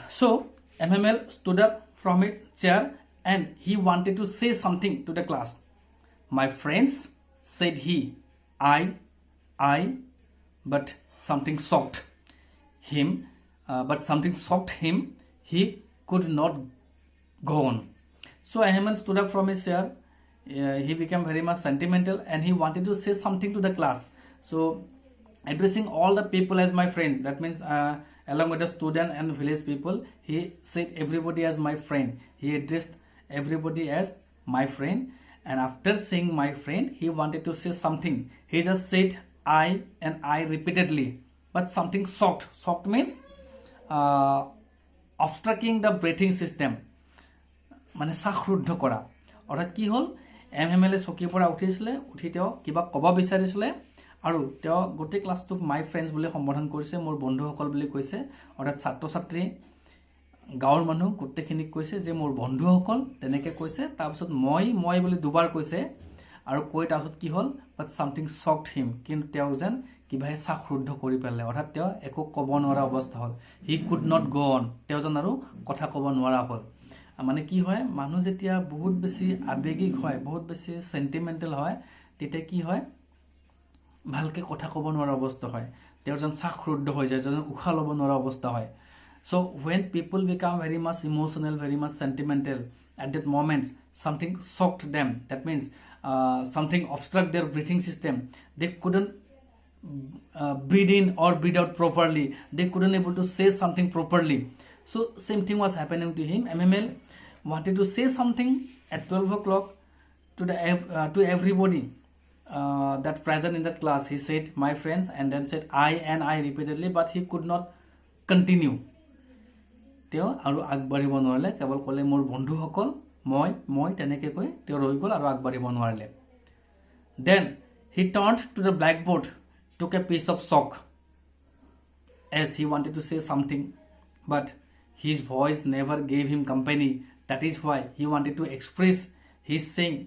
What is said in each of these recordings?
So MML stood up from his chair and he wanted to say something to the class. My friends, said he, I, but something shocked him. He could not go on. So Ahmed stood up from his chair. He became very much sentimental and he wanted to say something to the class. So addressing all the people as my friends, that means along with the student and village people, he said everybody as my friend. He addressed everybody as my friend, and after saying my friend, he wanted to say something. He just said I and I repeatedly, but something shocked. Shocked means obstructing the breathing system, মানে শ্বাসৰুদ্ধ কৰা। অৰ্থাৎ কি হ'ল, MMLA চকীৰ পৰা উঠিছিলে, উঠি তেওঁ কিবা ক'ব বিচাৰিছিলে আৰু তেওঁ গোটেই ক্লাছটোক মাই ফ্ৰেণ্ডছ বুলি সম্বোধন কৰিছে, মোৰ বন্ধুসকল বুলি কৈছে। অৰ্থাৎ ছাত্ৰ ছাত্ৰী, গাঁৱৰ মানুহ গোটেইখিনিক কৈছে যে মোৰ বন্ধুসকল, তেনেকৈ কৈছে। তাৰপিছত মই বুলি দুবাৰ কৈছে আৰু কৈ তাৰপিছত কি হ'ল, বাট ছামথিং শ্বকড হিম, কিন্তু তেওঁ যেন কিবাহে শ্বাসৰুদ্ধ কৰি পেলালে। অৰ্থাৎ তেওঁ একো ক'ব নোৱাৰা অৱস্থা হ'ল। হি কুড নট গ' অন, তেওঁ যেন আৰু কথা ক'ব নোৱাৰা হ'ল। মানে কি হয়, মানুহ যেতিয়া বহুত বেছি আৱেগিক হয়, বহুত বেছি চেণ্টিমেণ্টেল হয়, তেতিয়া কি হয়, ভালকৈ কথা ক'ব নোৱাৰা অৱস্থা হয়। তেওঁৰ যেন শ্বাসৰুদ্ধ হৈ যায়, যেন উশাহ ল'ব নোৱাৰা অৱস্থা হয়। So when people become very much emotional, very much sentimental, at that moment something shocked them. That means something obstruct their breathing system. They couldn't breathe in or breathe out properly. They couldn't able to say something properly. So same thing was happening to him. MML wanted to say something at 12 o'clock to everybody that present in that class. He said my friends and then said I repeatedly, but he could not continue. তেওঁ আৰু আগবাঢ়িব নোৱাৰিলে, কেৱল ক'লে মোৰ বন্ধুসকল, মই তেনেকৈ কৈ তেওঁ ৰৈ গ'ল আৰু আগবাঢ়িব নোৱাৰিলে। Then he turned to the blackboard, took a piece of chalk as he wanted to say something, but his voice never gave him company. That is why he wanted to express his saying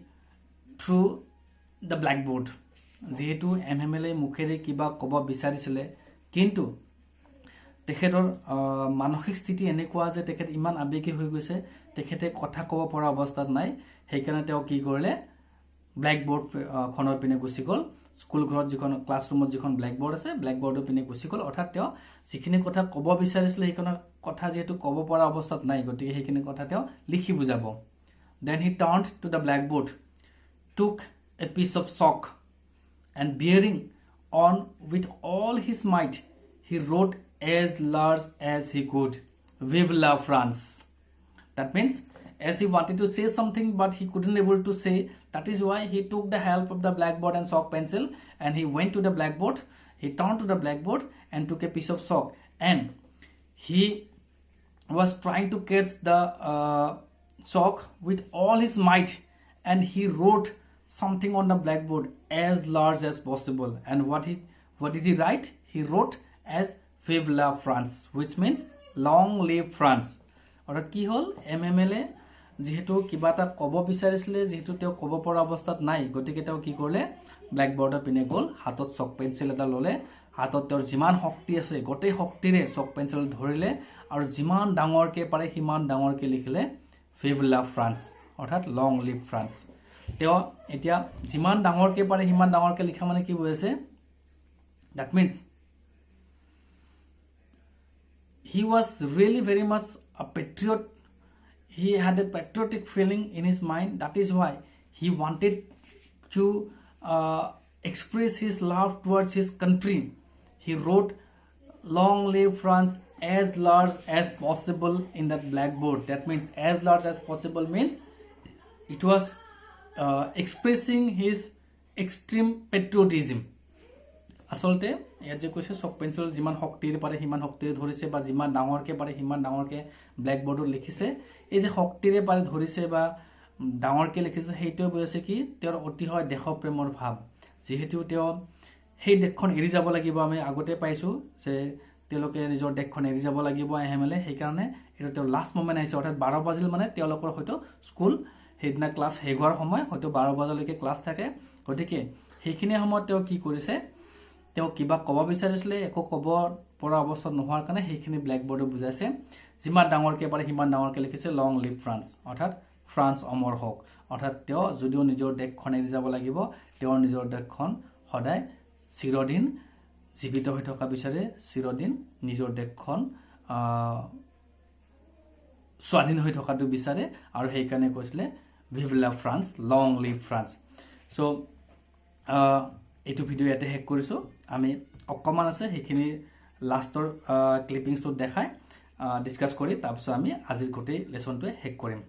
through the blackboard. যেহেতু MMLA মুখেৰে কিবা ক'ব বিচাৰিছিলে, কিন্তু তেখেতৰ মানসিক স্থিতি এনেকুৱা যে তেখেত ইমান আৱেগিক হৈ গৈছে, তেখেতে কথা ক'ব পৰা অৱস্থাত নাই। সেইকাৰণে তেওঁ কি কৰিলে, ব্লেকবোৰ্ড খনৰ পিনে গুচি গ'ল। স্কুল ঘৰত যিখন ক্লাছৰুমত যিখন ব্লেকবোৰ্ড আছে, ব্লেকবোৰ্ডৰ পিনে গুচি গ'ল। অৰ্থাৎ তেওঁ যিখিনি কথা ক'ব বিচাৰিছিলে, সেইখন কথা যিহেতু ক'ব পৰা অৱস্থাত নাই, গতিকে সেইখিনি কথা তেওঁ লিখি বুজাব। Then he turned to the blackboard, took a piece of chalk, and bearing on with all his might, he wrote as large as he could, Vive la France. That means as he wanted to say something but he couldn't able to say, that is why he took the help of the blackboard and chalk pencil, and he went to the blackboard. He turned to the blackboard and took a piece of chalk, and he was trying to catch the chalk with all his might, and he wrote something on the blackboard as large as possible. And what did he write? He wrote as Vive la France, which means long live France. অৰ্থাৎ কি হ'ল, MMLA যেহেতু কিবা এটা ক'ব বিচাৰিছিলে, যেহেতু তেওঁ ক'ব পৰা অৱস্থাত নাই, গতিকে তেওঁ কি কৰিলে, ব্লেকবোৰ্ডৰ পিনে গ'ল, হাতত চক পেঞ্চিল এটা ল'লে, হাতত তেওঁৰ যিমান শক্তি আছে গোটেই শক্তিৰে চক পেঞ্চিল ধৰিলে আৰু যিমান ডাঙৰকৈ পাৰে সিমান ডাঙৰকৈ লিখিলে Vive la France, অৰ্থাৎ লং লিভ ফ্ৰান্স। তেওঁ এতিয়া যিমান ডাঙৰকৈ পাৰে সিমান ডাঙৰকৈ লিখা মানে কি বুজাইছে, that means he was really very much a patriot. He had a patriotic feeling in his mind. That is why he wanted to express his love towards his country. He wrote long live France as large as possible in that blackboard. That means as large as possible means it was expressing his extreme patriotism. আচলতে ইয়াত যে কৈছে chalk pencil যিমান শক্তিৰে পাৰে সিমান শক্তিৰে ধৰিছে, বা যিমান ডাঙৰকৈ পাৰে সিমান ডাঙৰকৈ ব্লেকবোৰ্ডত লিখিছে। এই যে শক্তিৰে পাৰে ধৰিছে বা ডাঙৰকৈ লিখিছে, সেইটোৱে বুজাইছে কি, তেওঁৰ অতিশয় দেশপ্ৰেমৰ ভাৱ। যিহেতু তেওঁ সেই দেশখন এৰি যাব লাগিব, আমি আগতে পাইছোঁ যে তেওঁলোকে নিজৰ দেশখন এৰি যাব লাগিব MMLA, সেইকাৰণে এইটো তেওঁৰ লাষ্ট মমেণ্ট আহিছে। অৰ্থাৎ 12 বাজিল মানে তেওঁলোকৰ হয়তো স্কুল সেইদিনা ক্লাছ শেষ হোৱাৰ সময়, হয়তো 12 বজালৈকে ক্লাছ থাকে। গতিকে সেইখিনি সময়ত তেওঁ কি কৰিছে, তেওঁ কিবা ক'ব বিচাৰিছিলে, একো ক'ব পৰা অৱস্থাত নোহোৱাৰ কাৰণে সেইখিনি ব্লেকবোৰ্ডে বুজাইছে যিমান ডাঙৰকৈ পাৰে সিমান ডাঙৰকৈ লিখিছে লং লিভ ফ্ৰান্স অৰ্থাৎ ফ্ৰান্স অমৰ হওক অৰ্থাৎ তেওঁ যদিও নিজৰ দেশখন এৰি যাব লাগিব তেওঁৰ নিজৰ দেশখন সদায় চিৰদিন জীৱিত হৈ থকা বিচাৰে চিৰদিন নিজৰ দেশখন স্বাধীন হৈ থকাটো বিচাৰে আৰু সেইকাৰণে কৈছিলে vive la France long live France so এইটো ভিডিও ইয়াতে শেষ কৰিছোঁ আমি অকণমান আছে সেইখিনি লাষ্টৰ ক্লিপিংছটো দেখাই ডিছকাছ কৰি তাৰপিছত আমি আজিৰ গোটেই লেচনটোৱে শেষ কৰিম